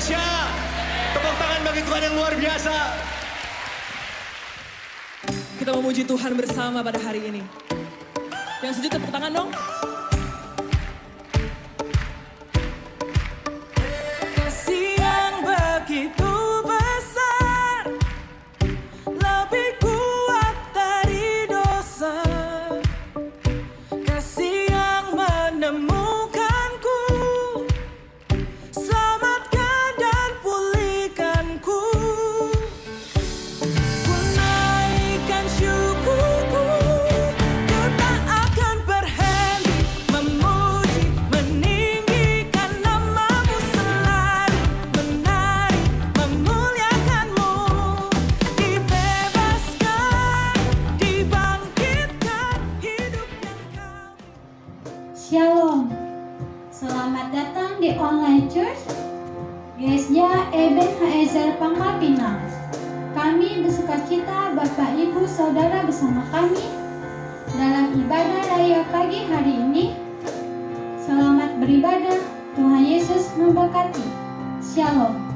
dahsyat. Tepuk tangan bagi Tuhan yang luar biasa. Kita memuji Tuhan bersama pada hari ini. Yang setuju tepuk tangan dong. Kasih yang begitu besar, lebih kuat dari dosa. Kasih yang menemukanku, selamatkan dan pulihkanku. Ku naikkan syukurku, ku tak akan berhenti memuji, meninggikan namamu selalu, menari, memuliakanmu. Dibebaskan, dibangkitkan, hidup yang kau. Shalom, selamat datang di online church Gereja Ebenezer Pangkal Pinang. Kami bersukacita Bapak Ibu Saudara bersama kami dalam ibadah raya pagi hari ini. Selamat beribadah, Tuhan Yesus memberkati. Shalom.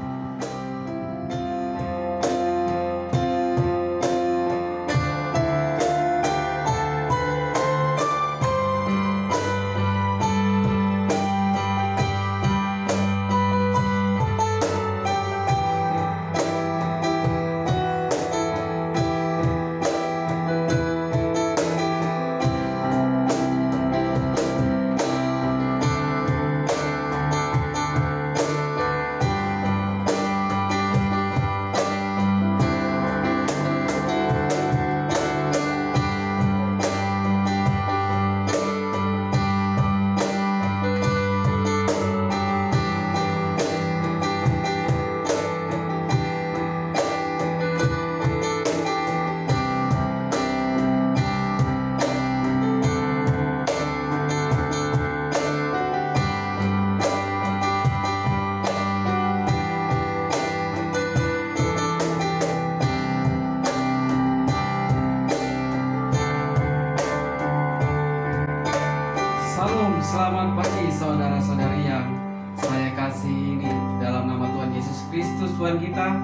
Salam, selamat pagi saudara-saudari yang saya kasih ini dalam nama Tuhan Yesus Kristus Tuhan kita,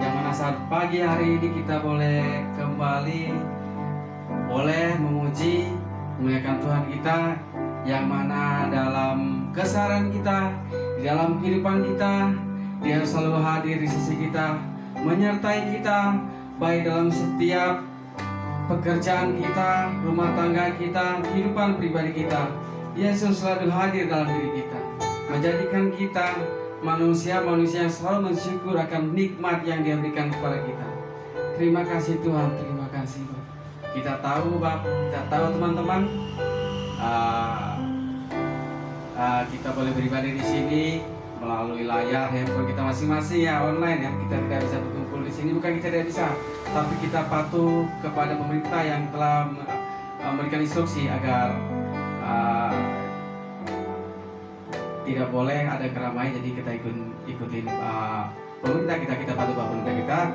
yang mana saat pagi hari ini kita boleh kembali memuji, memuliakan Tuhan kita, yang mana dalam keseharian kita, di dalam kehidupan kita, Dia selalu hadir di sisi kita, menyertai kita baik dalam setiap pekerjaan kita, rumah tangga kita, kehidupan pribadi kita. Yesus selalu hadir dalam diri kita, menjadikan kita manusia-manusia yang selalu bersyukur akan nikmat yang Dia berikan kepada kita. Terima kasih Tuhan, terima kasih. Kita tahu Bapak, kita tahu teman-teman, kita boleh beribadah di sini melalui layar handphone kita masing-masing ya, online ya. Kita tidak bisa berkumpul di sini, bukan kita tidak bisa, tapi kita patuh kepada pemerintah yang telah memberikan instruksi agar tidak boleh ada keramaian. Jadi kita ikutin pemerintah kita patuh pada pemerintah kita,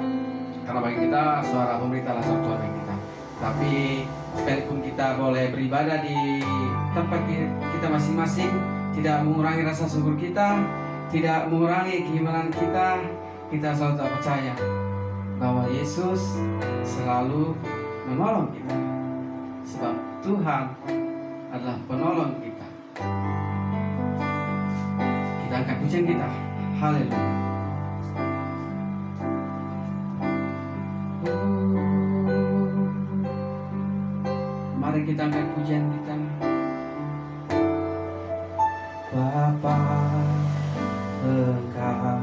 karena bagi kita suara pemerintah adalah suara bagi kita. Tapi sekalipun kita boleh beribadah di tempat kita masing-masing, tidak mengurangi rasa syukur kita, tidak mengurangi keimanan kita. Kita selalu tak percaya bahwa Yesus selalu menolong kita, sebab Tuhan adalah penolong kita. Kita angkat pujian kita. Haleluya. Mari kita angkat pujian kita. Bapa, Engkau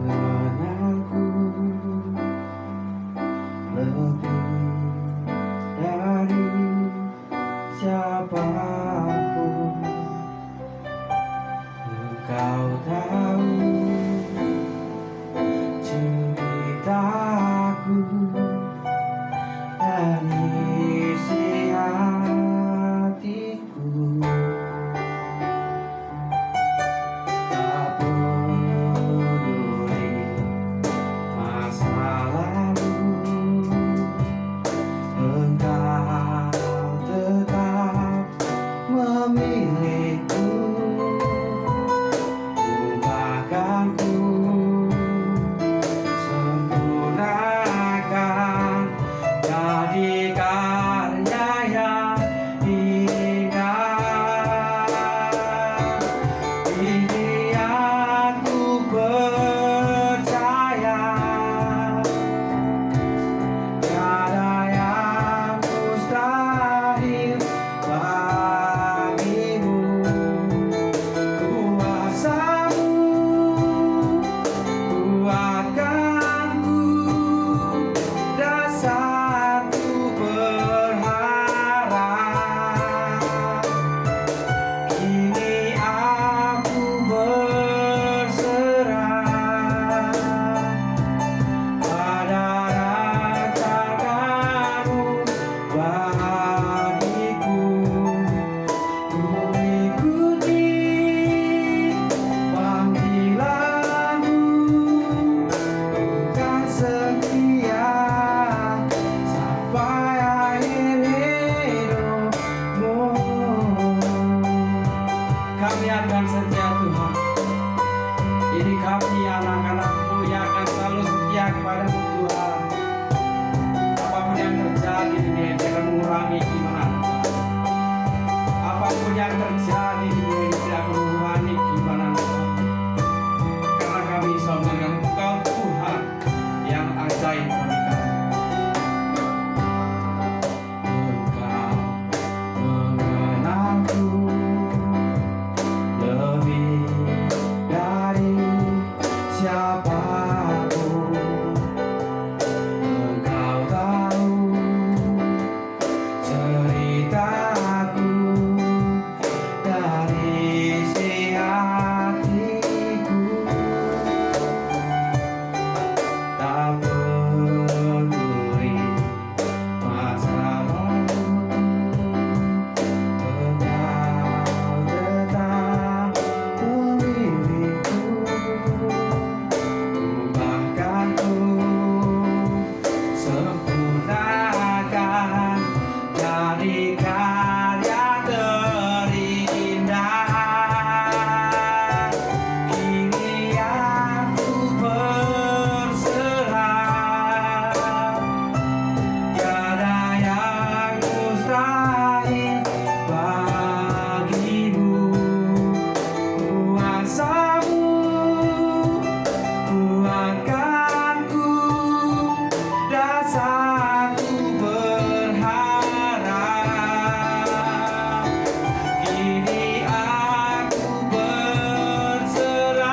mengenalku lebih dari siapapun. Engkau tahu ceritaku dan isi hatiku. Berikan yang terindah. Kini aku berserah. Tiada yang mustahil bagimu. Kuasamu kuatkanku, dan satu berharap. Kini aku berserah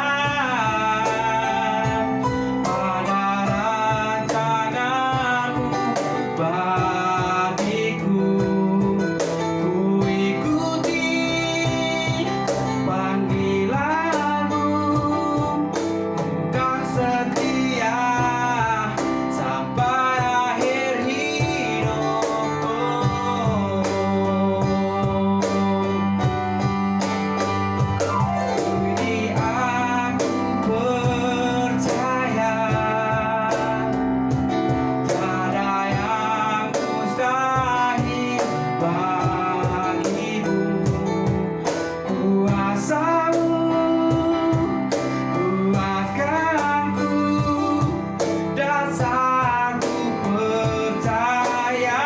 pada rancanganmu bagiku. Ku ikuti panggilanmu, dan setia sampai akhir hidupku. Kini aku percaya tiada yang mustahil bagimu. Kuasamu kuatkanku, dan sanggup percaya.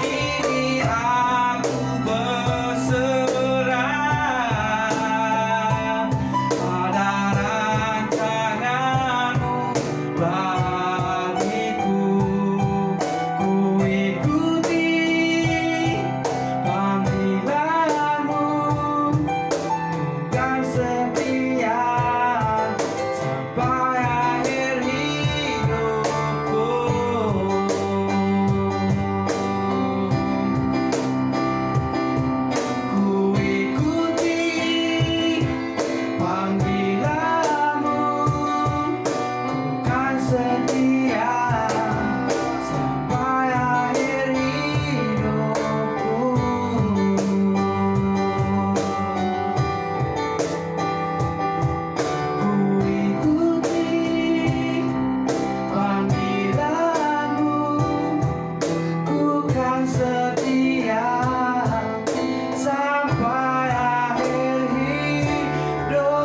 Ini aku berserah pada rancanganmu bagiku. Ku ikuti panggilanmu, dan setia sampai akhir hidupku. Ku ikuti panggilanmu, kan setia sampai akhir hidupku. Ku ikuti panggilanmu, ku kan setia sampai akhir hidupku.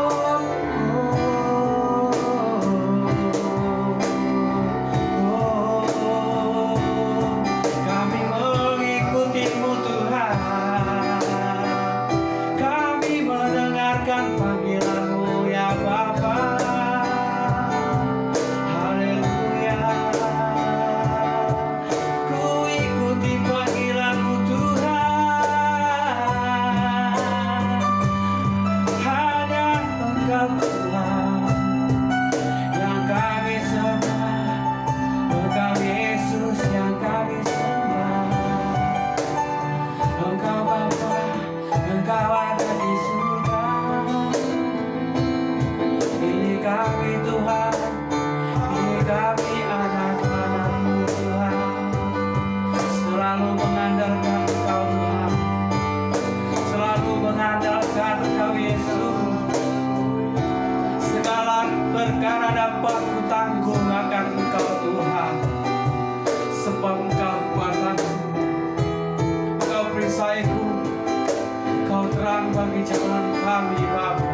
Kami mengikutimu Tuhan, kami mendengarkan panggilanmu ya Bapa. Haleluya. Ku ikuti panggilanmu Tuhan. Hanya Engkau Tuhan yang kami sembah, Engkau Yesus yang kami sembah. Engkau Bapa, Engkau ada di surga. Ini kami Tuhan, ini kami anak-anak-Mu Tuhan. Selalu mengandalkan Engkau Tuhan, selalu mengandalkan Engkau Yesus. Segala perkara dapat kutanggung akan Engkau Tuhan, sebab Engkau kuasaku, Engkau perisaiku, Engkau terang bagi jalan kami Bapa.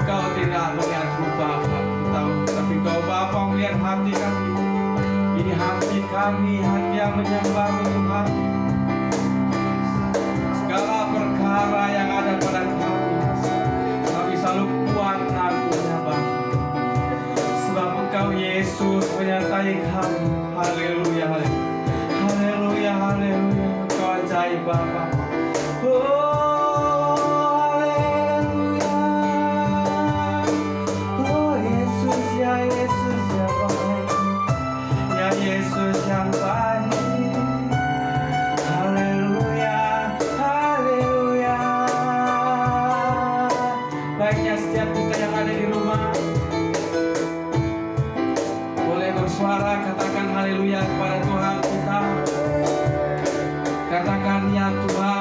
Engkau tidak melihat rupa Bapa, tapi Engkau Bapa melihat hati kami. Ini hati kami, hati yang menyembah-Mu Tuhan. Segala perkara yang ada pada kami selalu kuat menangguhnya Bapa, sebab Engkau Yesus menyertai kami. Haleluya, haleluya, haleluya, haleluya. Engkau ajaib Bapa. Oh, haleluya. Oh Yesus ya, Yesus ya baik, ya Yesus yang baik. Haleluya, haleluya. Baiknya setiap kita yang ada di rumah boleh bersuara, katakan haleluya kepada Tuhan kita. Katakan ya Tuhan,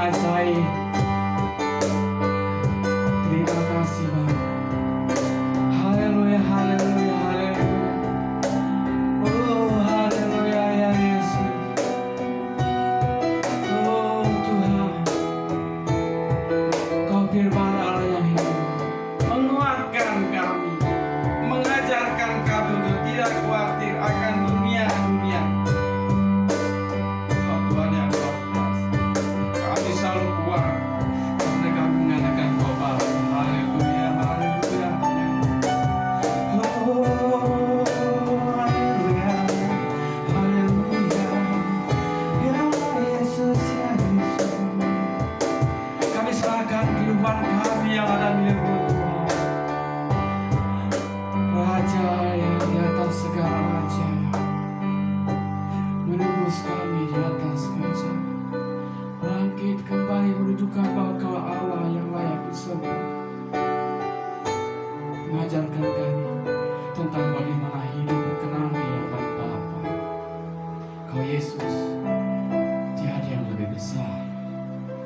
ajaib. Terima kasih Bapa. Haleluya, haleluya, haleluya. Oh, haleluya ya Yesus. Oh Tuhan, Kau firman Allah yang hidup, menguatkan kami, mengajarkan kami untuk tidak khawatir akan dunia-dunia. Oh Tuhan yang luar biasa, kami selalu kuat karena kami mengatakan Bapa. Haleluya, haleluya. Oh, haleluya, haleluya. Ya Yesus, ya Yesus. Kami serahkan kehidupan kami yang ada milik-Mu Tuhan. Raja yang di atas segala raja, menembus kami di atas segala. Bangkit kembali menunjukkan bahwa Kau Allah yang layak disembah. Mengajarkan kami tentang bagaimana hidup berkenan di hadapan Bapa. Kau Yesus, tiada yang lebih besar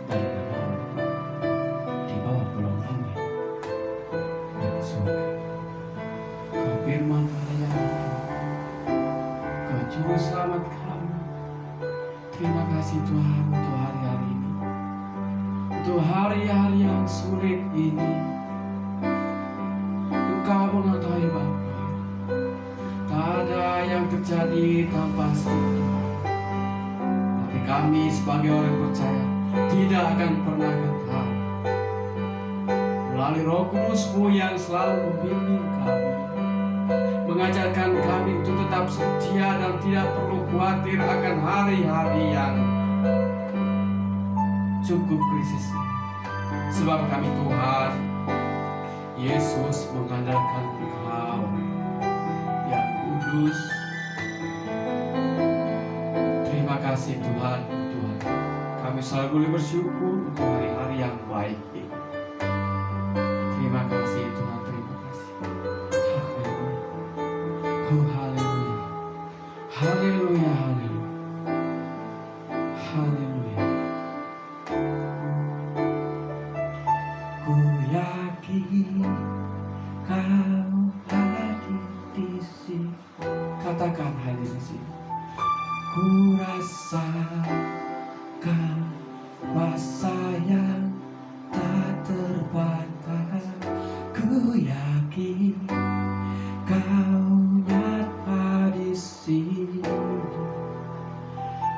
daripada di bawah kolong langit dan di surga. Kau firman Allah yang hidup, Kau juru selamat kami. Terima kasih Tuhan untuk hari-hari ini, untuk hari-hari yang sulit ini. Engkau mengetahui Bapa, tak ada yang terjadi tanpa seizin. Tapi kami sebagai orang percaya tidak akan pernah gentar. Melalui Roh Kudus-Mu yang selalu membimbing kami, mengajarkan kami untuk tetap setia dan tidak perlu khawatir akan hari-hari yang cukup krisisnya. Sebab kami Tuhan Yesus mengandalkan Engkau yang kudus. Terima kasih Tuhan, Tuhan. Kami selalu boleh bersyukur untuk hari-hari yang baik ini. Terima kasih Tuhan, terima kasih. Haleluya. Oh haleluya. Haleluya, haleluya. Haleluya. Ku yakin Kau hadir di sini. Katakan hadir di sini. Ku rasakan kuasa yang tak terbatas. Ku yakin Kau nyata di sini.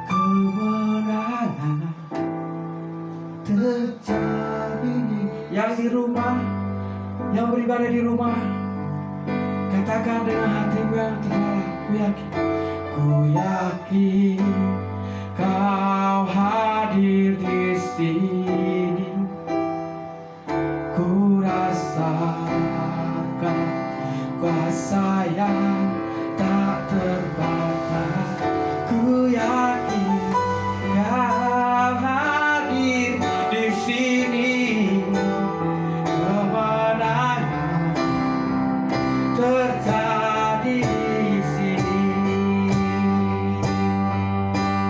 Kemenangan terjadi. Yang di rumah, yang beribadah di rumah, katakan dengan hatimu yang terdalam, ku yakin Kau hadir di sini. Ku rasakan kuasa yang tak terbatas. Ku yakin Kau hadir di sini. Kemenangan terjadi di sini.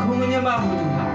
Ku menyembah-Mu Tuhan.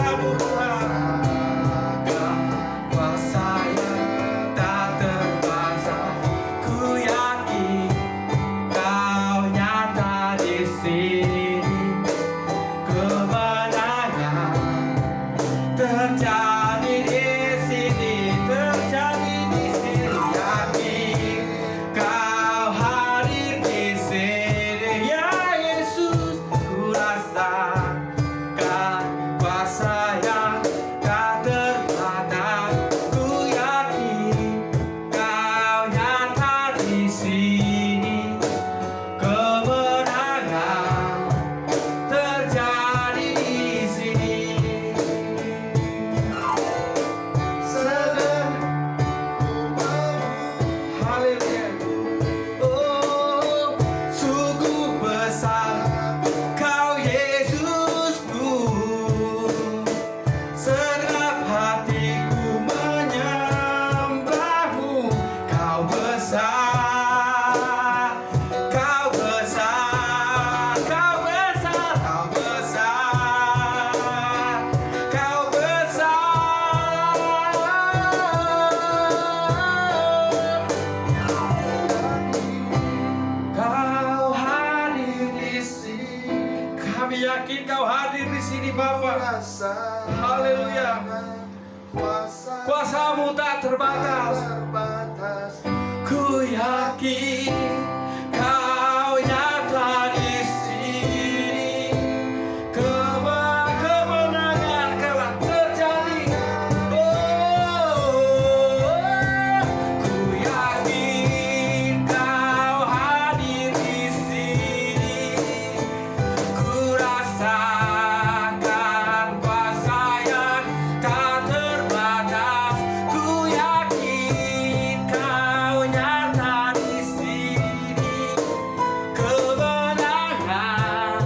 kuasamu Tuhan, kuasa yang tak terbatas. Ku yakin Kau nyata di sini, kemenangan terjadi di sini, terjadi di sini. Yakin Kau hadir di sini, ya Yesus. Ku rasakan kuasa yang tak terbatas. Ku yakin Kau nyata di sini, kemenangan terjadi di sini. Segera, haleluya. Oh, sungguh besar Kau Yesusku, segenap hatiku menyembahmu. Kau besar, Kau besar, Kau besar, Kau besar, Kau besar. Kau hadir di sini. Kami yakin Kau hadir di sini, Bapa. Haleluya. Kuasa-Mu tak terbatas. Ku yakin Kau nyata di sini, kemenangan telah terjadi. Oh, ku yakin Kau hadir di sini. Ku rasakan kuasa yang tak terbatas. Ku yakin Kau nyata di sini, kemenangan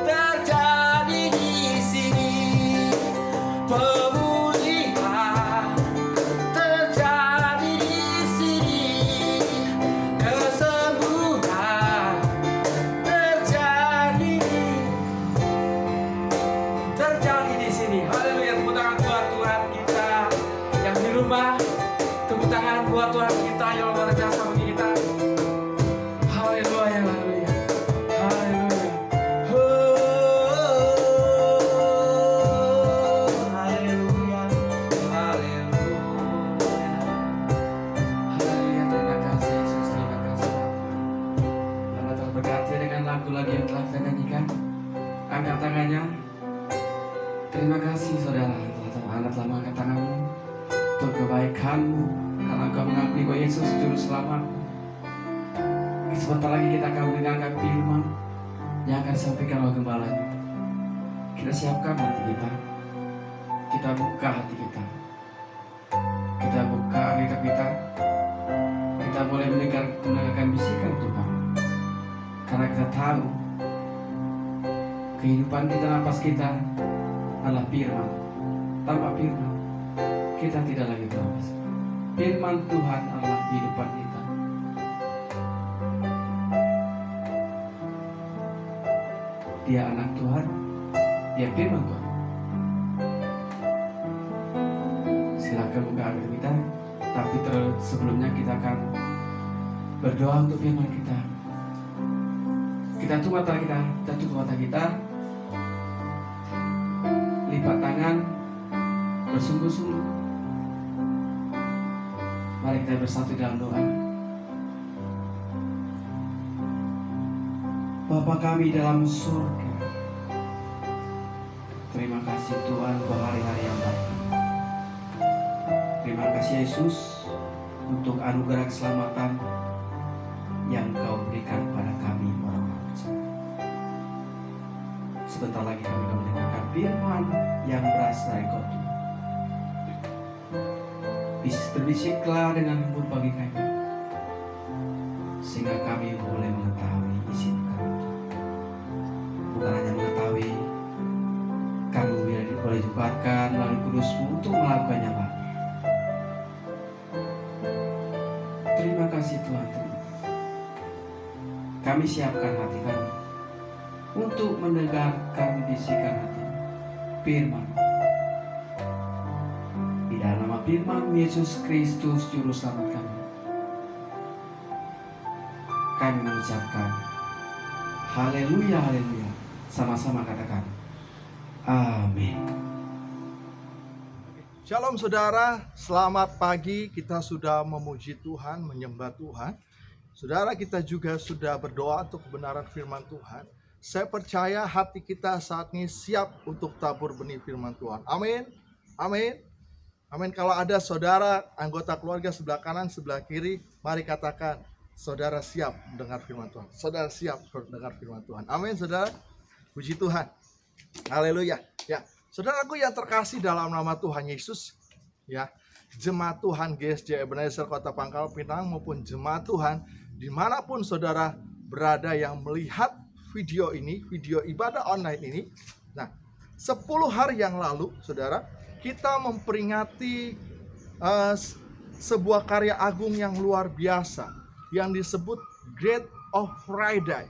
terjadi di sini, pemulihan terjadi di sini, kesembuhan terjadi di sini. Haleluya. Tepuk tangan buat Tuhan kita yang di rumah. Tepuk tangan buat Tuhan kita yang luar biasa bagi kita. Haleluya, haleluya, haleluya. Oh, haleluya, haleluya, haleluya. Terima kasih Yesus, terima kasih. Anda terberkati dengan lagu-lagu yang telah kita nyanyikan. Angkat tangannya. Terima kasih saudara, Anda telah mengangkat tanganmu untuk kebaikanmu, karena engkau mengakui bahwa Yesus Juru Selamat. Sebentar lagi kita akan mendengarkan firman yang akan disampaikan oleh Gembala. Kita siapkan hati kita, kita buka hati kita, kita buka Alkitab kita boleh mendengarkan bisikan Tuhan, karena kita tahu kehidupan kita, napas kita adalah firman. Tanpa firman kita tidak lagi bernafas. Firman Tuhan adalah kehidupan kita. Dia anak Tuhan, dia firman Tuhan. Silakan buka Alkitab kita, tapi sebelumnya kita akan berdoa untuk firman kita. Kita tutup mata kita, lipat tangan, bersungguh-sungguh. Mari kita bersatu dalam doa. Bapa kami dalam surga, terima kasih Tuhan untuk hari-hari yang baik. Terima kasih Yesus untuk anugerah keselamatan yang Kau berikan pada kami orang-orang percaya. Sebentar lagi kami akan mendengarkan firman yang berasal dari Kau Tuhan. Berbisiklah dengan lembut bagi kami, sehingga kami boleh mengetahui isi firman Tuhan. Bukan hanya mengetahui, kami boleh dikuatkan melalui Kudus-Mu untuk melakukannya lagi. Terima kasih Tuhan. Kami siapkan hati kami untuk mendengarkan bisikan hati firman firman Yesus Kristus Juru Selamat kami mengucapkan haleluya, haleluya. Sama-sama katakan amin. Shalom saudara, selamat pagi. Kita sudah memuji Tuhan, menyembah Tuhan. Saudara, kita juga sudah berdoa untuk kebenaran firman Tuhan. Saya percaya hati kita saat ini siap untuk tabur benih firman Tuhan. Amin, amin, amin. Kalau ada saudara, anggota keluarga sebelah kanan, sebelah kiri, mari katakan, saudara siap mendengar firman Tuhan. Saudara siap mendengar firman Tuhan. Amin, saudara. Puji Tuhan. Haleluya. Ya, saudaraku yang terkasih dalam nama Tuhan Yesus, ya, jemaat Tuhan GSJ Ebenezer Kota Pangkal Pinang maupun jemaat Tuhan dimanapun saudara berada yang melihat video ini, video ibadah online ini. Nah, 10 hari yang lalu, saudara, kita memperingati sebuah karya agung yang luar biasa yang disebut Great of Friday,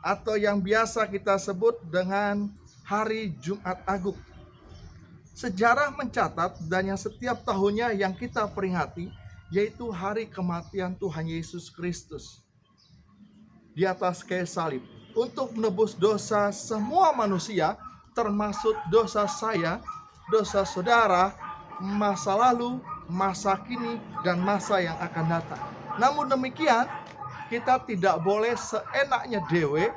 atau yang biasa kita sebut dengan Hari Jumat Agung. Sejarah mencatat dan yang setiap tahunnya yang kita peringati yaitu hari kematian Tuhan Yesus Kristus di atas kayu salib untuk menebus dosa semua manusia, termasuk dosa saya, dosa saudara, masa lalu, masa kini, dan masa yang akan datang. Namun demikian, kita tidak boleh seenaknya dewe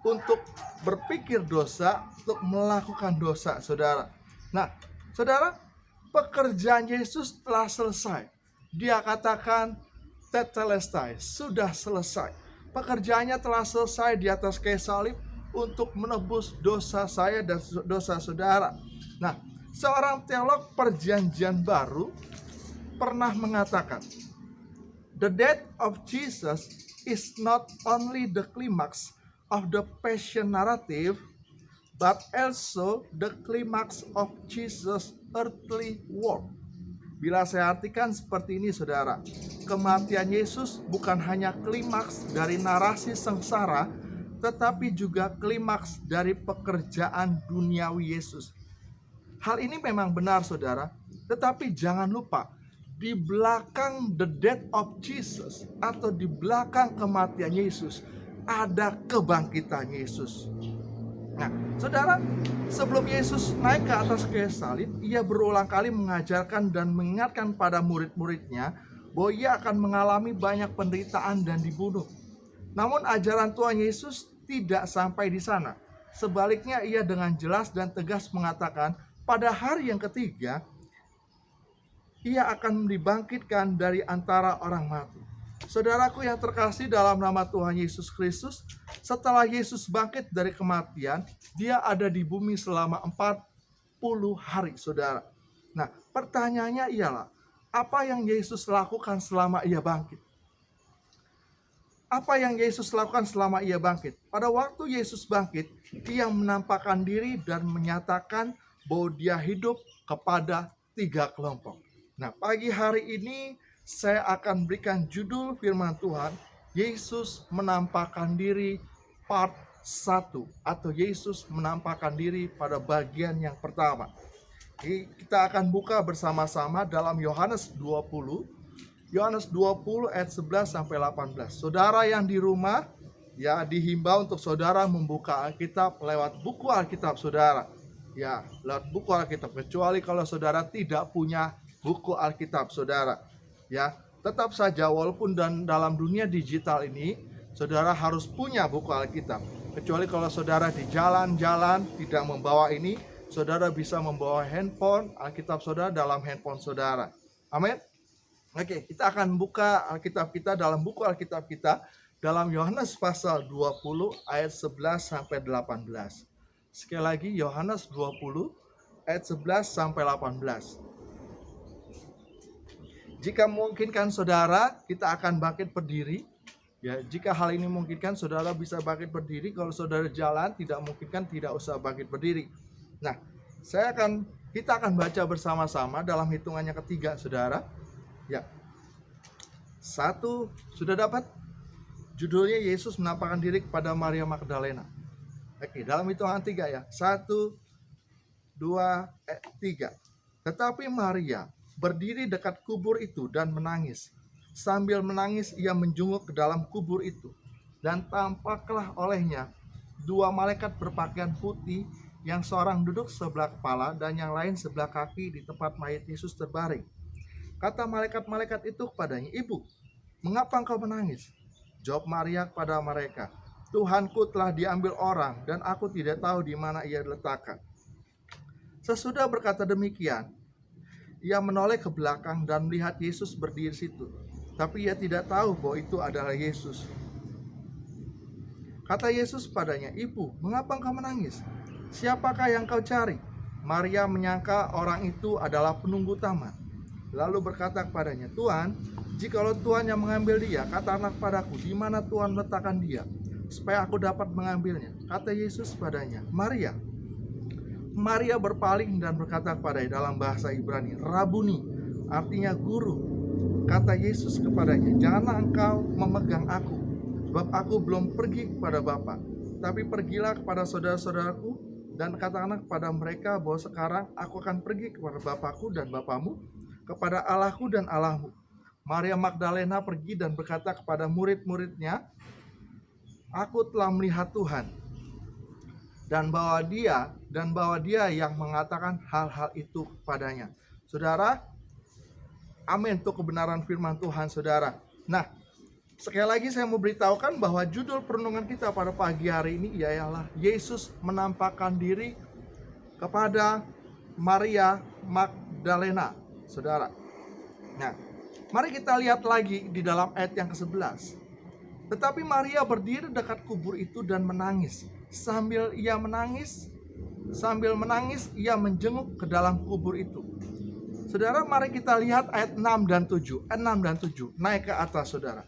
untuk berpikir dosa, untuk melakukan dosa, saudara. Nah, saudara, pekerjaan Yesus telah selesai. Dia katakan, tetelestai, sudah selesai. Pekerjaannya telah selesai di atas kayu salib untuk menebus dosa saya dan dosa saudara. Nah, seorang teolog Perjanjian Baru pernah mengatakan, the death of Jesus is not only the climax of the passion narrative, but also the climax of Jesus' earthly work. Bila saya artikan seperti ini, saudara, kematian Yesus bukan hanya klimaks dari narasi sengsara, tetapi juga klimaks dari pekerjaan duniawi Yesus. Hal ini memang benar, saudara, tetapi jangan lupa, di belakang the death of Jesus atau di belakang kematian Yesus ada kebangkitan Yesus. Nah, saudara, sebelum Yesus naik ke atas kayu salib, ia berulang kali mengajarkan dan mengingatkan pada murid-muridnya bahwa ia akan mengalami banyak penderitaan dan dibunuh. Namun ajaran Tuhan Yesus tidak sampai di sana. Sebaliknya, ia dengan jelas dan tegas mengatakan pada hari yang ketiga ia akan dibangkitkan dari antara orang mati. Saudaraku yang terkasih dalam nama Tuhan Yesus Kristus, setelah Yesus bangkit dari kematian, dia ada di bumi selama 40 hari, saudara. Nah, pertanyaannya ialah, apa yang Yesus lakukan selama ia bangkit? Apa yang Yesus lakukan selama ia bangkit? Pada waktu Yesus bangkit, ia menampakkan diri dan menyatakan bahwa dia hidup kepada 3 kelompok. Nah, pagi hari ini saya akan berikan judul firman Tuhan, Yesus menampakkan diri part 1, atau Yesus menampakkan diri pada bagian yang pertama. Kita akan buka bersama-sama dalam Yohanes 20 ayat 11 sampai 18. Saudara yang di rumah, ya, dihimbau untuk saudara membuka Alkitab lewat buku Alkitab saudara. Ya, lewat buku Alkitab, kecuali kalau saudara tidak punya buku Alkitab saudara. Ya, tetap saja walaupun dalam dunia digital ini, saudara harus punya buku Alkitab. Kecuali kalau saudara di jalan-jalan tidak membawa ini, saudara bisa membawa handphone Alkitab saudara dalam handphone saudara. Amin. Oke, kita akan buka Alkitab kita dalam buku Alkitab kita dalam Yohanes pasal 20 ayat 11 sampai 18. Sekali lagi Yohanes 20 ayat 11 sampai 18. Jika memungkinkan saudara, kita akan bangkit berdiri. Ya, jika hal ini memungkinkan, saudara bisa bangkit berdiri. Kalau saudara jalan tidak memungkinkan, tidak usah bangkit berdiri. Nah, kita akan baca bersama-sama dalam hitungan yang ketiga, saudara. Ya, 1, sudah dapat? Judulnya Yesus menampakkan diri kepada Maria Magdalena. Oke, dalam hitungan 3 ya. 1, 2, 3. Tetapi Maria berdiri dekat kubur itu dan menangis. Sambil menangis ia menjunguk ke dalam kubur itu, dan tampaklah olehnya dua malaikat berpakaian putih, yang seorang duduk sebelah kepala dan yang lain sebelah kaki di tempat mayat Yesus terbaring. Kata malaikat-malaikat itu kepadanya, "Ibu, mengapa engkau menangis?" Jawab Maria kepada mereka, "Tuhanku telah diambil orang dan aku tidak tahu di mana ia diletakkan." Sesudah berkata demikian, ia menoleh ke belakang dan melihat Yesus berdiri di situ. Tapi ia tidak tahu bahwa itu adalah Yesus. Kata Yesus padanya, "Ibu, mengapa engkau menangis? Siapakah yang kau cari?" Maria menyangka orang itu adalah penunggu taman. Lalu berkata kepadanya, "Tuhan, jikalau Tuhan yang mengambil dia, katakanlah padaku di mana Tuhan meletakkan dia, supaya aku dapat mengambilnya." Kata Yesus padanya, "Maria." Maria berpaling dan berkata kepadanya dalam bahasa Ibrani, "Rabuni," artinya guru. Kata Yesus kepadanya, "Janganlah engkau memegang aku, sebab aku belum pergi kepada Bapa. Tapi pergilah kepada saudara-saudaraku dan katakanlah kepada mereka bahwa sekarang aku akan pergi kepada Bapakku dan Bapamu, kepada Allahku dan Allahmu." Maria Magdalena pergi dan berkata kepada murid-muridnya, "Aku telah melihat Tuhan," dan bahwa dia yang mengatakan hal-hal itu kepadanya. Saudara, amin untuk kebenaran firman Tuhan, saudara. Nah, sekali lagi saya mau beritahukan bahwa judul perenungan kita pada pagi hari ini ialah Yesus menampakkan diri kepada Maria Magdalena, saudara. Nah, mari kita lihat lagi di dalam ayat yang ke-11. Tetapi Maria berdiri dekat kubur itu dan menangis. Sambil menangis, ia menjenguk ke dalam kubur itu. Saudara, mari kita lihat ayat 6 dan 7. Ayat 6 dan 7 naik ke atas, saudara.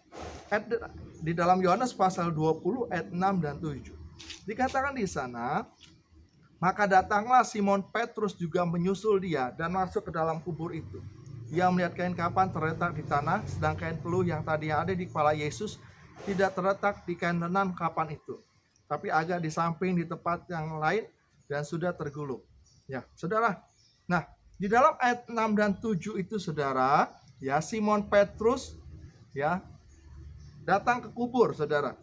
Di dalam Yohanes pasal 20 ayat 6 dan 7. Dikatakan di sana, "Maka datanglah Simon Petrus juga menyusul dia dan masuk ke dalam kubur itu. Ia melihat kain kapan terletak di tanah, sedang kain peluh yang tadi ada di kepala Yesus tidak terletak di kain lenan kapan itu, tapi agak di samping di tempat yang lain dan sudah tergulung." Ya, saudara. Nah, di dalam ayat 6 dan 7 itu, saudara, ya, Simon Petrus ya datang ke kubur, saudara.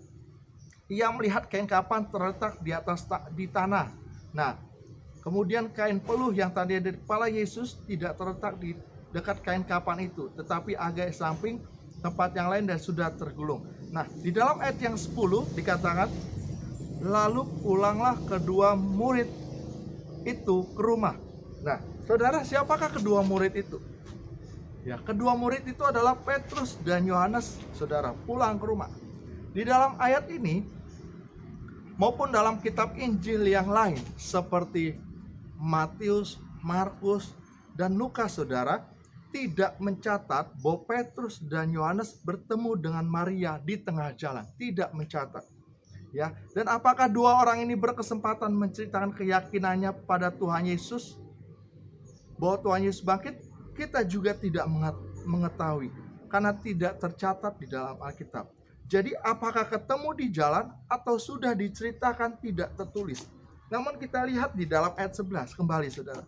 Ia melihat kain kapan terletak di tanah. Nah, kemudian kain peluh yang tadi ada di kepala Yesus tidak terletak di dekat kain kapan itu, tetapi agak di samping tempat yang lain dan sudah tergulung. Nah, di dalam ayat yang 10 dikatakan, "Lalu pulanglah kedua murid itu ke rumah." Nah, saudara, siapakah kedua murid itu? Ya, kedua murid itu adalah Petrus dan Yohanes, saudara, pulang ke rumah. Di dalam ayat ini maupun dalam kitab Injil yang lain seperti Matius, Markus, dan Lukas, saudara, tidak mencatat bahwa Petrus dan Yohanes bertemu dengan Maria di tengah jalan, tidak mencatat. Ya, dan apakah dua orang ini berkesempatan menceritakan keyakinannya pada Tuhan Yesus bahwa Tuhan Yesus bangkit? Kita juga tidak mengetahui karena tidak tercatat di dalam Alkitab. Jadi apakah ketemu di jalan atau sudah diceritakan tidak tertulis. Namun kita lihat di dalam ayat 11 kembali, saudara.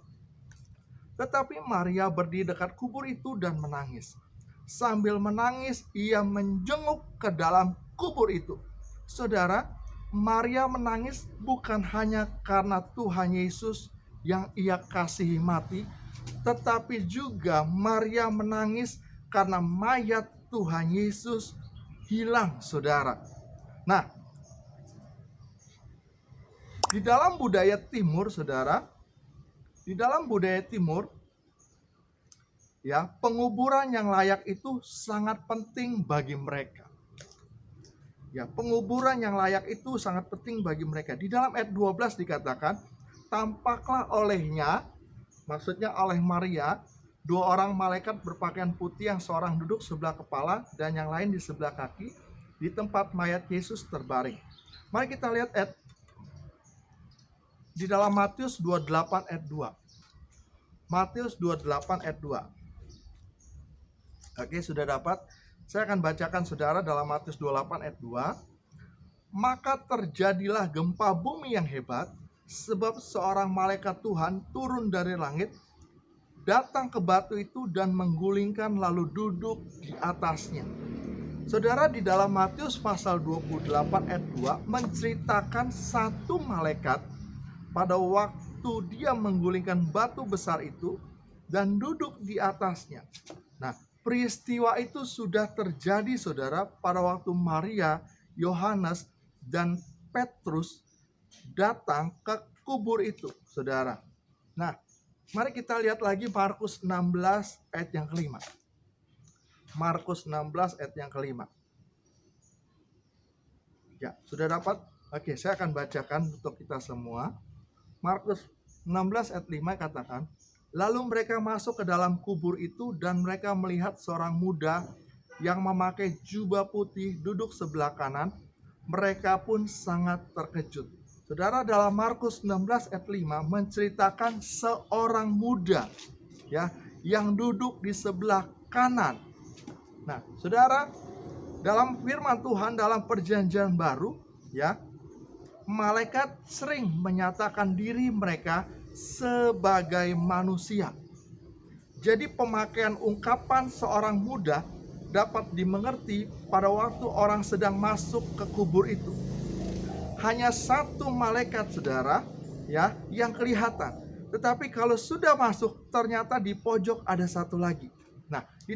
"Tetapi Maria berdiri dekat kubur itu dan menangis. Sambil menangis ia menjenguk ke dalam kubur itu." Saudara, Maria menangis bukan hanya karena Tuhan Yesus yang ia kasihi mati, tetapi juga Maria menangis karena mayat Tuhan Yesus hilang, saudara. Nah, di dalam budaya timur, saudara, ya, penguburan yang layak itu sangat penting bagi mereka. Ya, penguburan yang layak itu sangat penting bagi mereka. Di dalam ayat 12 dikatakan, "Tampaklah olehnya," maksudnya oleh Maria, "dua orang malaikat berpakaian putih, yang seorang duduk sebelah kepala dan yang lain di sebelah kaki, di tempat mayat Yesus terbaring." Mari kita lihat di dalam Matius 28 ayat 2. Matius 28 ayat 2. Oke, sudah dapat? Saya akan bacakan, saudara, dalam Matius 28 ayat 2. "Maka terjadilah gempa bumi yang hebat, sebab seorang malaikat Tuhan turun dari langit datang ke batu itu dan menggulingkan lalu duduk di atasnya. Saudara, di dalam Matius pasal 28 ayat 2 menceritakan satu malaikat pada waktu dia menggulingkan batu besar itu dan duduk di atasnya. Nah, peristiwa itu sudah terjadi, saudara, pada waktu Maria, Yohanes, dan Petrus datang ke kubur itu, saudara. Nah, mari kita lihat lagi Markus 16 ayat yang kelima. Markus 16 ayat yang kelima. Ya, sudah dapat? Oke, saya akan bacakan untuk kita semua. Markus 16 ayat 5 katakan, lalu mereka masuk ke dalam kubur itu dan mereka melihat seorang muda yang memakai jubah putih duduk sebelah kanan. Mereka pun sangat terkejut. Saudara, dalam Markus 16 ayat 5 menceritakan seorang muda ya yang duduk di sebelah kanan. Nah, saudara, dalam firman Tuhan dalam perjanjian baru ya, malaikat sering menyatakan diri mereka sebagai manusia. Jadi pemakaian ungkapan seorang muda dapat dimengerti pada waktu orang sedang masuk ke kubur itu. Hanya satu malaikat, saudara, ya, yang kelihatan. Tetapi kalau sudah masuk, ternyata di pojok ada satu lagi. Nah, di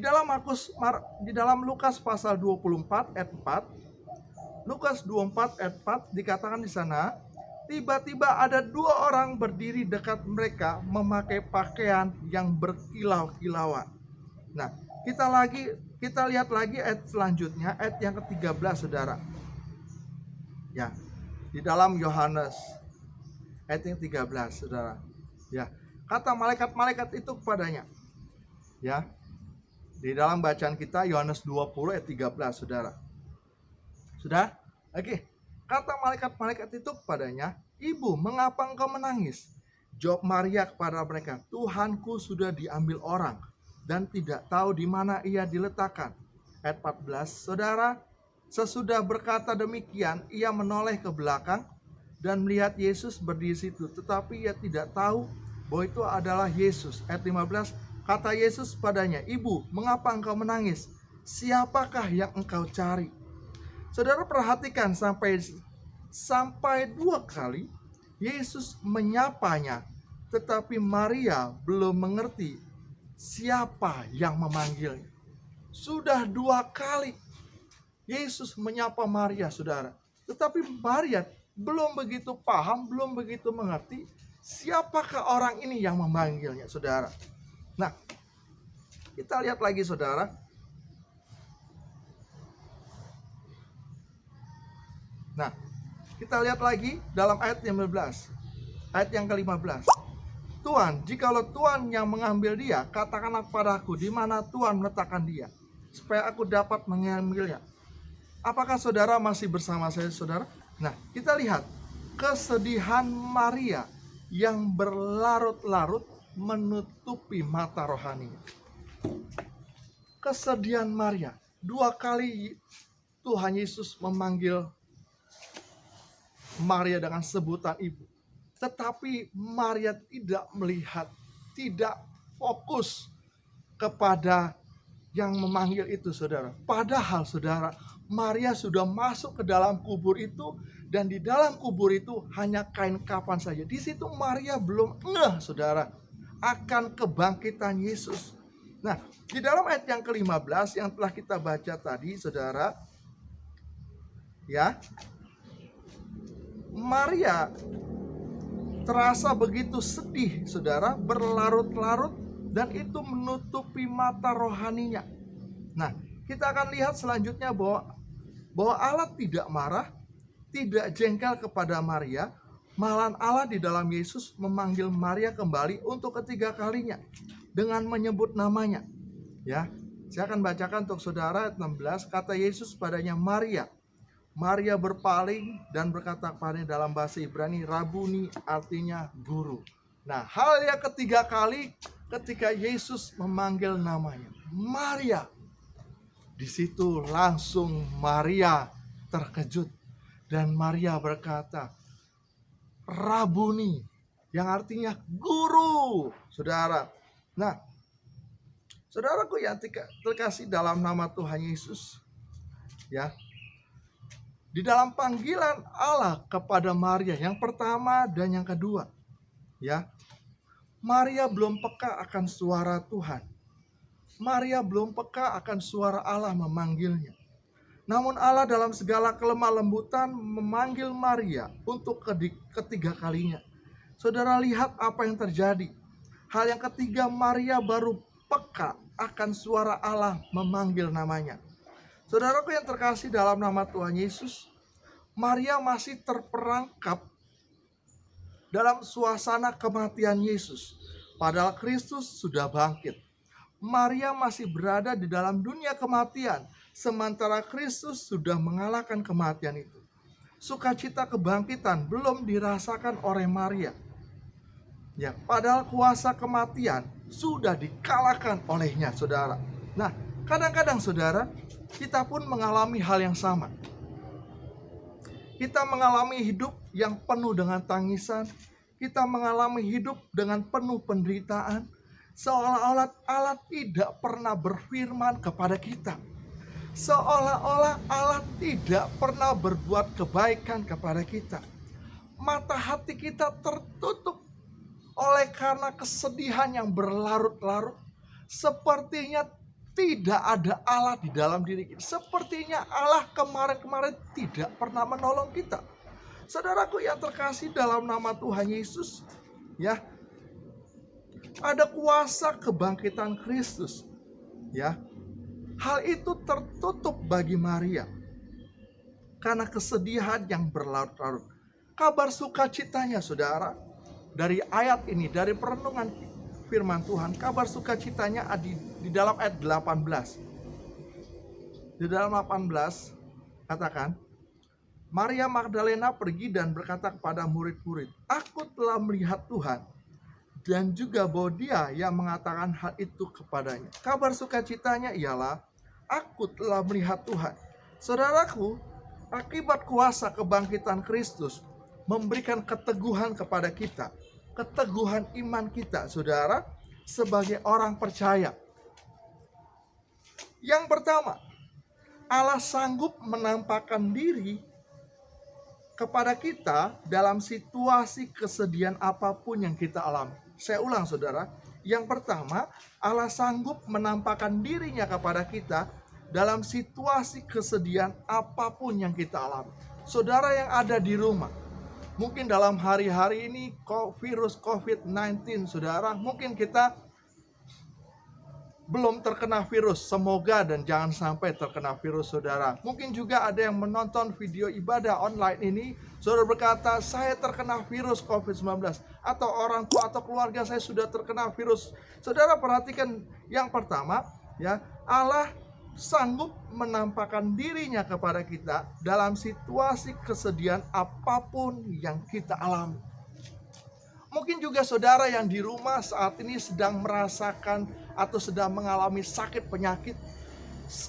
dalam Lukas pasal 24 ayat 4, Lukas 24 ayat 4 dikatakan di sana, tiba-tiba ada dua orang berdiri dekat mereka memakai pakaian yang berkilau-kilauan. Nah, kita lihat lagi ayat selanjutnya, ayat yang ke-13, saudara. Ya, di dalam Yohanes ayat yang 13, saudara. Ya, kata malaikat-malaikat itu kepadanya. Ya, di dalam bacaan kita Yohanes 20 ayat 13, saudara. Sudah? Oke. Kata malaikat-malaikat itu kepadanya, "Ibu, mengapa engkau menangis?" Jawab Maria kepada mereka, "Tuhanku sudah diambil orang dan tidak tahu di mana ia diletakkan." Ayat 14, saudara, sesudah berkata demikian, ia menoleh ke belakang dan melihat Yesus berdiri situ, tetapi ia tidak tahu bahwa itu adalah Yesus. Ayat 15, kata Yesus padanya, "Ibu, mengapa engkau menangis? Siapakah yang engkau cari?" Saudara, perhatikan sampai dua kali Yesus menyapanya, tetapi Maria belum mengerti siapa yang memanggilnya. Sudah dua kali Yesus menyapa Maria, saudara, tetapi Maria belum begitu paham, belum begitu mengerti siapakah orang ini yang memanggilnya, saudara. Nah, kita lihat lagi, saudara. Nah, kita lihat lagi dalam ayat 15, ayat yang ke-15. "Tuhan, jikalau Tuhan yang mengambil dia, katakanlah kepadaku di mana Tuhan meletakkan dia, supaya aku dapat mengambilnya." Apakah saudara masih bersama saya, saudara? Nah, kita lihat kesedihan Maria yang berlarut-larut menutupi mata rohaninya. Kesedihan Maria. Dua kali Tuhan Yesus memanggil Maria dengan sebutan ibu. Tetapi Maria tidak melihat, tidak fokus kepada yang memanggil itu, saudara. Padahal, saudara, Maria sudah masuk ke dalam kubur itu, dan di dalam kubur itu hanya kain kafan saja. Di situ Maria belum ngeh, saudara, akan kebangkitan Yesus. Nah, di dalam ayat yang ke-15 yang telah kita baca tadi, saudara, ya, Maria terasa begitu sedih, saudara, berlarut-larut, dan itu menutupi mata rohaninya. Nah, kita akan lihat selanjutnya bahwa Allah tidak marah, tidak jengkel kepada Maria. Malahan Allah di dalam Yesus memanggil Maria kembali untuk ketiga kalinya dengan menyebut namanya. Ya, saya akan bacakan untuk saudara ayat 16. Kata Yesus padanya, "Maria." Maria berpaling dan berkata kepadanya dalam bahasa Ibrani, "Rabuni," artinya guru. Nah, hal yang ketiga kali ketika Yesus memanggil namanya, "Maria." Di situ langsung Maria terkejut dan Maria berkata, "Rabuni," yang artinya guru. Saudara, Nah, saudaraku yang terkasih dalam nama Tuhan Yesus, ya, di dalam panggilan Allah kepada Maria yang pertama dan yang kedua, ya, Maria belum peka akan suara Tuhan. Maria belum peka akan suara Allah memanggilnya. Namun Allah dalam segala kelemah lembutan memanggil Maria untuk ketiga kalinya. Saudara lihat apa yang terjadi. Hal yang ketiga, Maria baru peka akan suara Allah memanggil namanya. Saudaraku yang terkasih dalam nama Tuhan Yesus, Maria masih terperangkap dalam suasana kematian Yesus. Padahal Kristus sudah bangkit. Maria masih berada di dalam dunia kematian, sementara Kristus sudah mengalahkan kematian itu. Sukacita kebangkitan belum dirasakan oleh Maria. Ya, padahal kuasa kematian sudah dikalahkan olehnya, saudara. Nah, kadang-kadang saudara, kita pun mengalami hal yang sama. Kita mengalami hidup yang penuh dengan tangisan. Kita mengalami hidup dengan penuh penderitaan. Seolah-olah Allah tidak pernah berfirman kepada kita. Seolah-olah Allah tidak pernah berbuat kebaikan kepada kita. Mata hati kita tertutup oleh karena kesedihan yang berlarut-larut. Sepertinya tidak ada Allah di dalam diri kita. Sepertinya Allah kemarin-kemarin tidak pernah menolong kita. Saudaraku yang terkasih dalam nama Tuhan Yesus, ya, ada kuasa kebangkitan Kristus, ya. Hal itu tertutup bagi Maria karena kesedihan yang berlarut-larut. Kabar sukacitanya, saudara, dari ayat ini, dari perenungan firman Tuhan, kabar sukacitanya di dalam ayat 18. Di dalam 18 katakan, Maria Magdalena pergi dan berkata kepada murid-murid, "Aku telah melihat Tuhan," dan juga bahwa dia yang mengatakan hal itu kepadanya. Kabar sukacitanya ialah, aku telah melihat Tuhan. Saudaraku, akibat kuasa kebangkitan Kristus memberikan keteguhan kepada kita. Keteguhan iman kita, saudara, sebagai orang percaya. Yang pertama, Allah sanggup menampakkan diri kepada kita dalam situasi kesedihan apapun yang kita alami. Saya ulang, saudara. Yang pertama, Allah sanggup menampakkan dirinya kepada kita dalam situasi kesedihan apapun yang kita alami. Saudara yang ada di rumah, mungkin dalam hari-hari ini virus COVID-19, saudara, mungkin kita belum terkena virus. Semoga dan jangan sampai terkena virus, saudara. Mungkin juga ada yang menonton video ibadah online ini, saudara berkata, saya terkena virus COVID-19. Atau orang tua atau keluarga saya sudah terkena virus. Saudara perhatikan yang pertama, ya, Allah sanggup menampakkan dirinya kepada kita dalam situasi kesedihan apapun yang kita alami. Mungkin juga saudara yang di rumah saat ini sedang merasakan atau sedang mengalami sakit penyakit.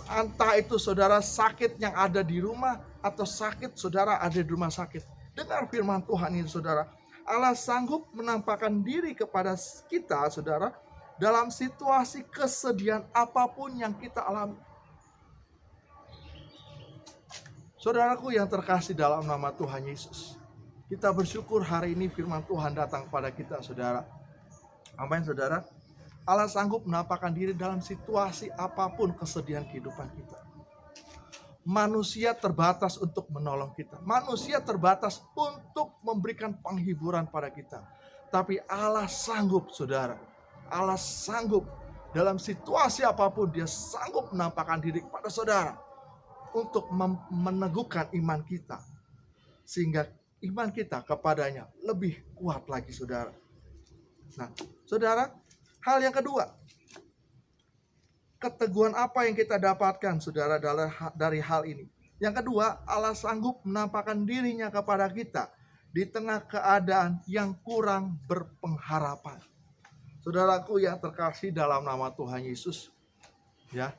Entah itu saudara sakit yang ada di rumah atau sakit saudara ada di rumah sakit. Dengar firman Tuhan ini, saudara. Allah sanggup menampakkan diri kepada kita, saudara, dalam situasi kesedihan apapun yang kita alami. Saudaraku yang terkasih dalam nama Tuhan Yesus, kita bersyukur hari ini firman Tuhan datang kepada kita, saudara. Amin, saudara. Allah sanggup menampakkan diri dalam situasi apapun kesedihan kehidupan kita. Manusia terbatas untuk menolong kita. Manusia terbatas untuk memberikan penghiburan pada kita. Tapi Allah sanggup, saudara. Allah sanggup dalam situasi apapun, dia sanggup menampakkan diri kepada saudara untuk meneguhkan iman kita. Sehingga iman kita kepadanya lebih kuat lagi, saudara. Nah, saudara, hal yang kedua, keteguhan apa yang kita dapatkan, saudara, dari hal ini? Yang kedua, Allah sanggup menampakkan dirinya kepada kita di tengah keadaan yang kurang berpengharapan. Saudaraku yang terkasih dalam nama Tuhan Yesus, ya,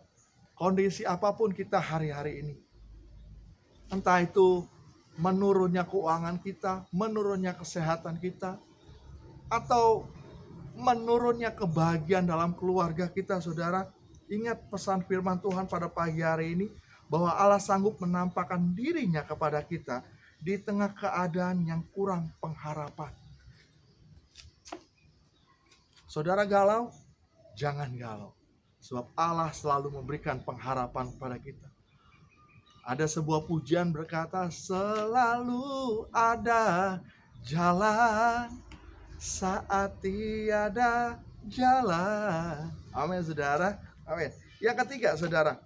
kondisi apapun kita hari-hari ini, entah itu menurunnya keuangan kita, menurunnya kesehatan kita, atau menurunnya kebahagiaan dalam keluarga kita, saudara. Ingat pesan firman Tuhan pada pagi hari ini, bahwa Allah sanggup menampakkan dirinya kepada kita di tengah keadaan yang kurang pengharapan. Saudara galau? Jangan galau. Sebab Allah selalu memberikan pengharapan kepada kita. Ada sebuah pujian berkata, selalu ada jalan saat tiada jalan. Amin, saudara. Amin. Yang ketiga, saudara,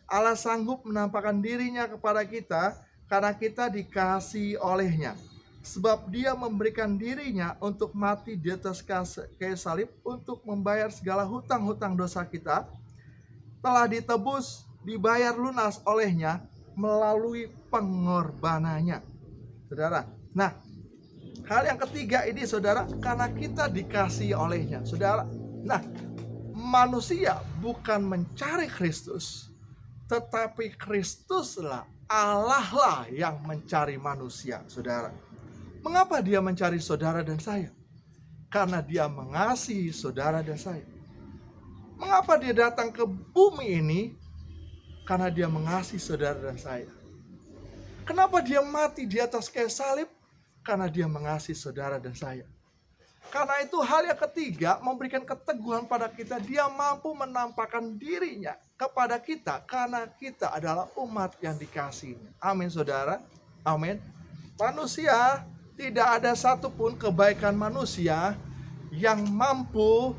Allah sanggup menampakkan dirinya kepada kita karena kita dikasihi olehnya. Sebab dia memberikan dirinya untuk mati di atas kayu salib untuk membayar segala hutang-hutang dosa kita. Telah ditebus, dibayar lunas olehnya melalui pengorbanannya. Saudara, nah, hal yang ketiga ini, saudara, karena kita dikasihi olehnya. Saudara, nah, manusia bukan mencari Kristus, tetapi Kristuslah, Allah lah yang mencari manusia, saudara. Mengapa dia mencari saudara dan saya? Karena dia mengasihi saudara dan saya. Mengapa dia datang ke bumi ini? Karena dia mengasihi saudara dan saya. Kenapa dia mati di atas kayu salib? Karena dia mengasihi saudara dan saya. Karena itu hal yang ketiga memberikan keteguhan pada kita. Dia mampu menampakkan dirinya kepada kita karena kita adalah umat yang dikasihinya. Amin, saudara. Amin. Manusia, tidak ada satupun kebaikan manusia yang mampu,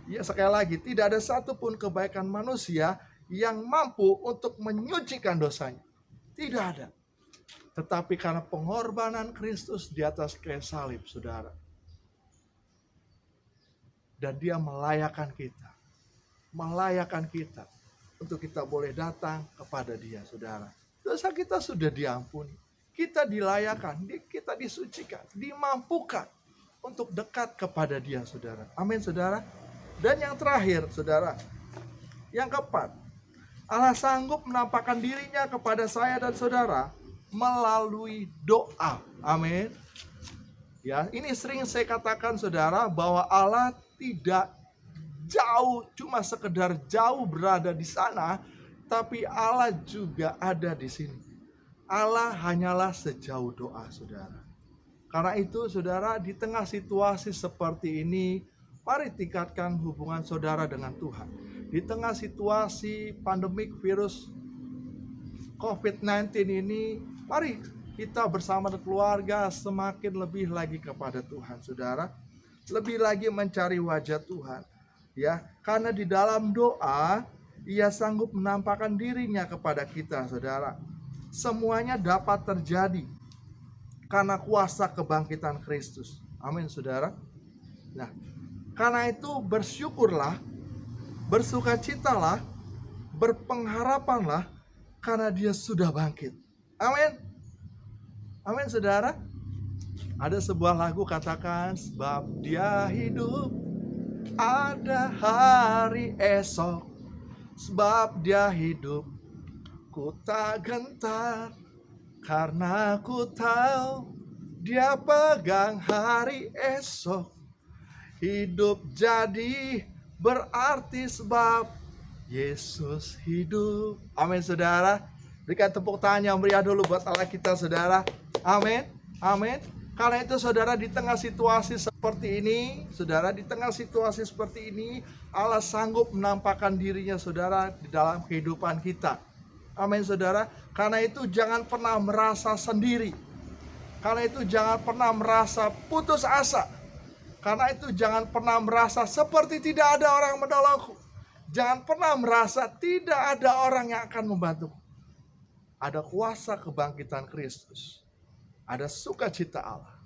ya sekali lagi, tidak ada satupun kebaikan manusia yang mampu untuk menyucikan dosanya. Tidak ada. Tetapi karena pengorbanan Kristus di atas kayu salib, saudara. Dan dia melayakkan kita untuk kita boleh datang kepada dia, saudara. Dosa kita sudah diampuni. Kita dilayakkan, kita disucikan, dimampukan untuk dekat kepada dia, saudara. Amin, saudara. Dan yang terakhir, saudara, yang keempat, Allah sanggup menampakkan dirinya kepada saya dan saudara melalui doa. Amin. Ya, ini sering saya katakan, saudara, bahwa Allah tidak jauh, cuma sekedar jauh berada di sana, tapi Allah juga ada di sini. Allah hanyalah sejauh doa, saudara. Karena itu, saudara, di tengah situasi seperti ini, mari tingkatkan hubungan saudara dengan Tuhan. Di tengah situasi pandemik virus COVID-19 ini, mari kita bersama keluarga semakin lebih lagi kepada Tuhan, saudara. Lebih lagi mencari wajah Tuhan. Ya, karena di dalam doa, Ia sanggup menampakkan dirinya kepada kita, saudara. Semuanya dapat terjadi karena kuasa kebangkitan Kristus. Amin, saudara. Nah, karena itu bersyukurlah, bersukacitalah, berpengharapanlah karena dia sudah bangkit. Amin. Amin, saudara. Ada sebuah lagu katakan, sebab dia hidup, ada hari esok. Sebab dia hidup, ku tak gentar, karena ku tahu dia pegang hari esok. Hidup jadi berarti sebab Yesus hidup. Amin, saudara. Berikan tepuk tangan yang meriah dulu buat Allah kita, saudara. Amin. Amin. Karena itu, saudara, di tengah situasi seperti ini, saudara, di tengah situasi seperti ini, Allah sanggup menampakkan dirinya, saudara, di dalam kehidupan kita. Amin, saudara. Karena itu jangan pernah merasa sendiri. Karena itu jangan pernah merasa putus asa. Karena itu jangan pernah merasa seperti tidak ada orang menolongku. Jangan pernah merasa tidak ada orang yang akan membantuku. Ada kuasa kebangkitan Kristus. Ada sukacita Allah.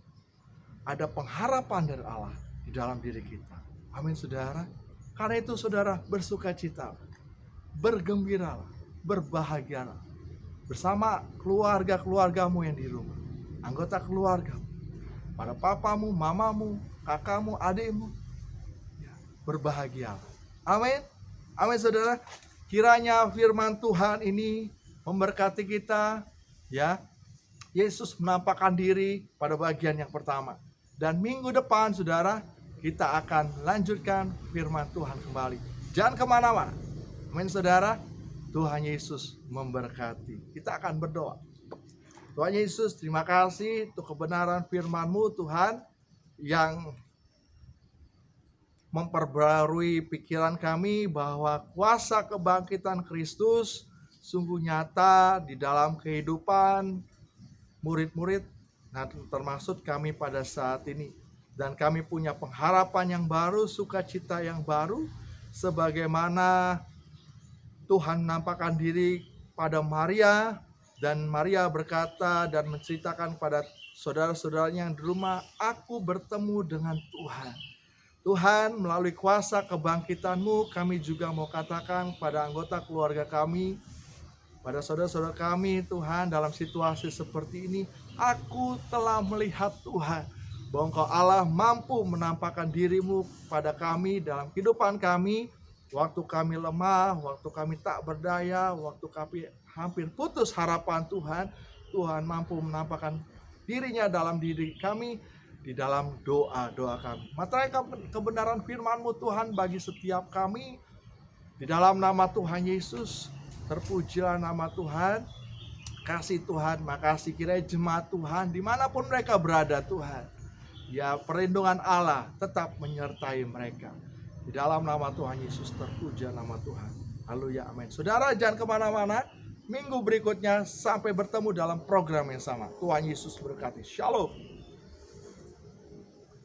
Ada pengharapan dari Allah di dalam diri kita. Amin, saudara. Karena itu, saudara, bersukacita, bergembiralah, berbahagialah bersama keluarga-keluargamu yang di rumah, anggota keluarga, pada papamu, mamamu, kakakmu, adikmu, ya, berbahagialah. Amin. Amin, saudara. Kiranya firman Tuhan ini memberkati kita, ya. Yesus menampakkan diri pada bagian yang pertama. Dan minggu depan, saudara, kita akan lanjutkan firman Tuhan kembali. Jangan kemana-mana. Amin saudara. Tuhan Yesus memberkati. Kita akan berdoa. Tuhan Yesus, terima kasih untuk kebenaran firman-Mu Tuhan yang memperbarui pikiran kami bahwa kuasa kebangkitan Kristus sungguh nyata di dalam kehidupan murid-murid, nah termasuk kami pada saat ini. Dan kami punya pengharapan yang baru, sukacita yang baru, sebagaimana Tuhan menampakkan diri pada Maria, dan Maria berkata dan menceritakan pada saudara-saudaranya yang di rumah, aku bertemu dengan Tuhan. Tuhan, melalui kuasa kebangkitan-Mu, kami juga mau katakan pada anggota keluarga kami, pada saudara-saudara kami, Tuhan, dalam situasi seperti ini, aku telah melihat Tuhan, bahwa Engkau Allah mampu menampakkan diri-Mu pada kami dalam kehidupan kami, waktu kami lemah, waktu kami tak berdaya, waktu kami hampir putus harapan Tuhan, Tuhan mampu menampakkan dirinya dalam diri kami, di dalam doa-doa kami. Materai kebenaran firman-Mu Tuhan bagi setiap kami, di dalam nama Tuhan Yesus, terpujilah nama Tuhan. Kasih Tuhan, makasih kiranya jemaat Tuhan dimanapun mereka berada Tuhan, ya perlindungan Allah tetap menyertai mereka. Di dalam nama Tuhan Yesus terpuji nama Tuhan. Haleluya, amin. Saudara jangan kemana-mana. Minggu berikutnya sampai bertemu dalam program yang sama. Tuhan Yesus berkati. Shalom.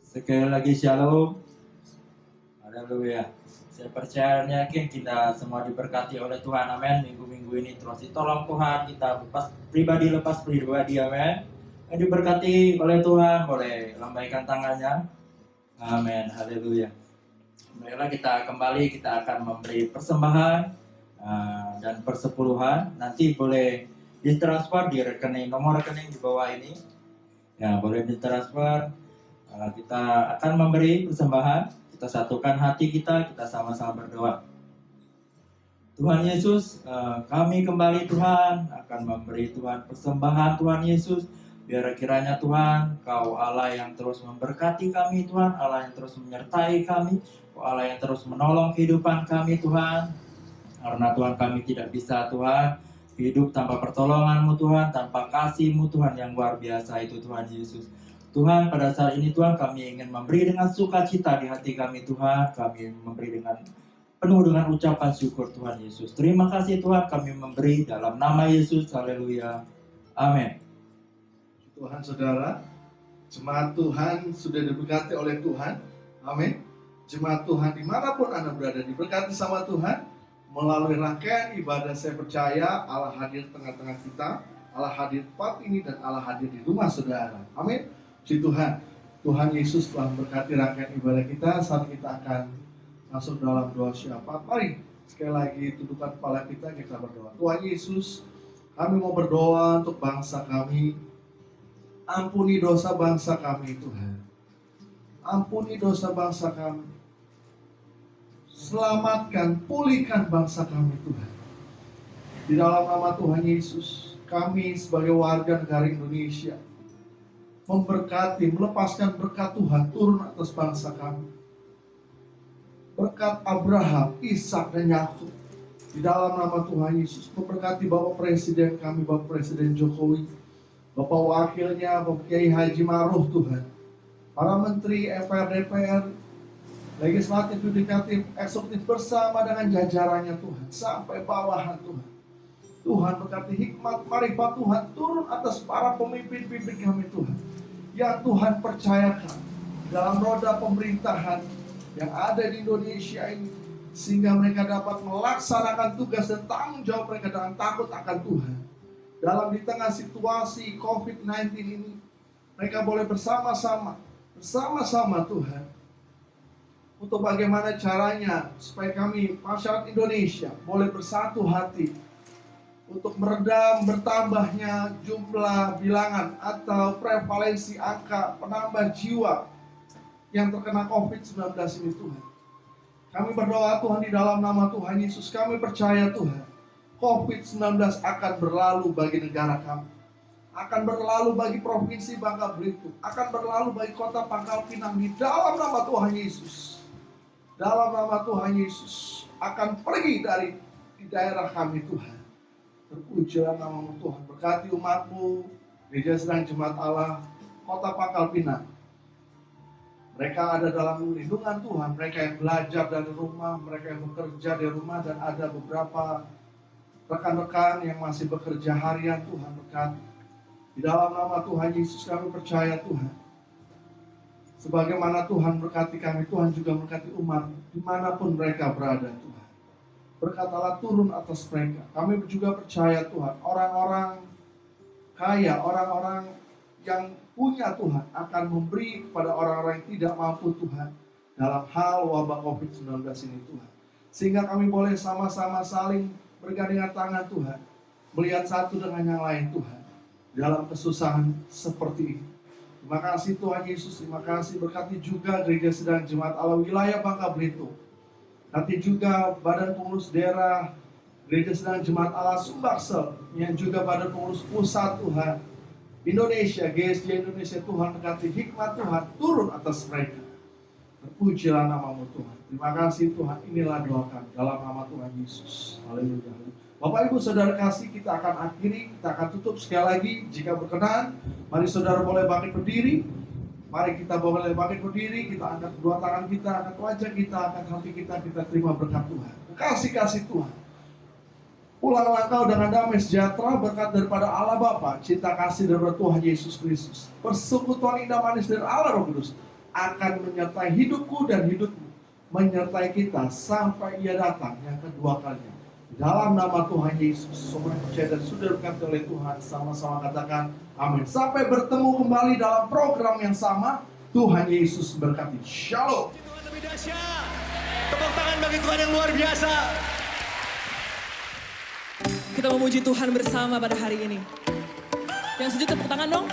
Sekali lagi shalom. Haleluya. Saya percaya dan yakin kita semua diberkati oleh Tuhan. Amin. Minggu-minggu ini terus ditolong Tuhan. Kita lepas pribadi. Amin. Yang diberkati oleh Tuhan. Boleh lambaikan tangannya. Amin. Haleluya. Baiklah, kita kembali. Kita akan memberi persembahan dan persepuluhan. Nanti boleh ditransfer di rekening, nomor rekening di bawah ini. Ya, boleh ditransfer. Kita akan memberi persembahan. Kita satukan hati kita sama-sama berdoa. Tuhan Yesus, kami kembali Tuhan akan memberi Tuhan persembahan Tuhan Yesus. Biar kiranya Tuhan, Kau Allah yang terus memberkati kami Tuhan, Allah yang terus menyertai kami, Kau Allah yang terus menolong kehidupan kami Tuhan. Karena Tuhan kami tidak bisa Tuhan hidup tanpa pertolongan-Mu Tuhan, tanpa kasih-Mu Tuhan yang luar biasa itu Tuhan Yesus. Tuhan, pada saat ini Tuhan kami ingin memberi dengan sukacita di hati kami Tuhan. Kami memberi dengan penuh dengan ucapan syukur Tuhan Yesus. Terima kasih Tuhan, kami memberi dalam nama Yesus. Haleluya. Amin. Tuhan saudara, jemaat Tuhan sudah diberkati oleh Tuhan. Amin. Jemaat Tuhan dimanapun Anda berada diberkati sama Tuhan. Melalui rangkaian ibadah saya percaya Allah hadir tengah-tengah kita, Allah hadir tempat ini dan Allah hadir di rumah saudara. Amin. Puji Tuhan. Tuhan Yesus telah memberkati rangkaian ibadah kita. Saat kita akan masuk dalam doa syafaat. Mari sekali lagi tundukkan kepala kita berdoa. Tuhan Yesus, kami mau berdoa untuk bangsa kami. Ampuni dosa bangsa kami Tuhan. Ampuni dosa bangsa kami. Selamatkan, pulihkan bangsa kami Tuhan. Di dalam nama Tuhan Yesus, kami sebagai warga negara Indonesia memberkati, melepaskan berkat Tuhan turun atas bangsa kami. Berkat Abraham, Ishak dan Yakub. Di dalam nama Tuhan Yesus, memberkati Bapak Presiden kami, Bapak Presiden Jokowi, Bapak Wakilnya, Bapak Kiai Haji Maruf Tuhan, para Menteri, MPR, DPR, Legislatif, Yudikatif, Eksekutif bersama dengan jajarannya Tuhan, sampai bawahan Tuhan. Tuhan berkati hikmat, marifat Tuhan turun atas para pemimpin-pemimpin kami Tuhan, yang Tuhan percayakan dalam roda pemerintahan yang ada di Indonesia ini, sehingga mereka dapat melaksanakan tugas dan tanggung jawab mereka dengan takut akan Tuhan. Dalam di tengah situasi COVID-19 ini, mereka boleh bersama-sama Tuhan, untuk bagaimana caranya supaya kami masyarakat Indonesia boleh bersatu hati untuk meredam bertambahnya jumlah bilangan atau prevalensi angka penambah jiwa yang terkena COVID-19 ini Tuhan. Kami berdoa Tuhan di dalam nama Tuhan Yesus, kami percaya Tuhan, COVID-19 akan berlalu bagi negara kami, akan berlalu bagi Provinsi Bangka Belitung, akan berlalu bagi Kota Pangkal Pinang di dalam nama Tuhan Yesus. Dalam nama Tuhan Yesus akan pergi dari di daerah kami Tuhan. Terpujilah nama-Mu Tuhan. Berkati umat-Mu, Gereja Sedang Jemaat Allah, Kota Pangkal Pinang. Mereka ada dalam lindungan Tuhan, mereka yang belajar dari rumah, mereka yang bekerja di rumah, dan ada beberapa rekan-rekan yang masih bekerja harian. Tuhan berkati. Di dalam nama Tuhan Yesus kami percaya Tuhan. Sebagaimana Tuhan berkati kami, Tuhan juga berkati umat dimanapun mereka berada Tuhan. Berkatalah turun atas mereka. Kami juga percaya Tuhan, orang-orang kaya, orang-orang yang punya Tuhan akan memberi kepada orang-orang yang tidak mampu Tuhan dalam hal wabah COVID-19 ini Tuhan. Sehingga kami boleh sama-sama saling bergandengan tangan Tuhan, melihat satu dengan yang lain Tuhan dalam kesusahan seperti ini. Terima kasih Tuhan Yesus, terima kasih. Berkati juga Gereja Sedang Jemaat Allah wilayah Bangka Belitung. Nanti juga Badan Pengurus Daerah Gereja Sedang Jemaat Allah Sumbaksel, yang juga Badan Pengurus Pusat Tuhan Indonesia, GSJ Indonesia. Tuhan berkati hikmat Tuhan turun atas mereka. Terpujilah nama-Mu Tuhan. Terima kasih Tuhan. Inilah doa kami dalam nama Tuhan Yesus. Haleluya. Bapak Ibu Saudara kasih, kita akan akhiri, kita akan tutup sekali lagi. Jika berkenan, mari saudara boleh bangkit berdiri. Mari kita boleh bangkit berdiri, kita angkat kedua tangan kita, angkat wajah kita, angkat hati kita terima berkat Tuhan. Kasih Tuhan. Pulanglah kau dengan damai sejahtera, berkat daripada Allah Bapa, cinta kasih daripada Tuhan Yesus Kristus, persekutuan indah manis dari Allah Roh Kudus akan menyertai hidupku dan hidupmu, menyertai kita sampai Ia datang yang kedua kalinya. Dalam nama Tuhan Yesus, semua yang percaya dan sudah berkati oleh Tuhan, sama-sama katakan amin. Sampai bertemu kembali dalam program yang sama. Tuhan Yesus berkati. Shalom. Tuhan lebih dahsyat. Tepuk tangan bagi Tuhan yang luar biasa. Kita memuji Tuhan bersama pada hari ini. Yang setuju tepuk tangan dong.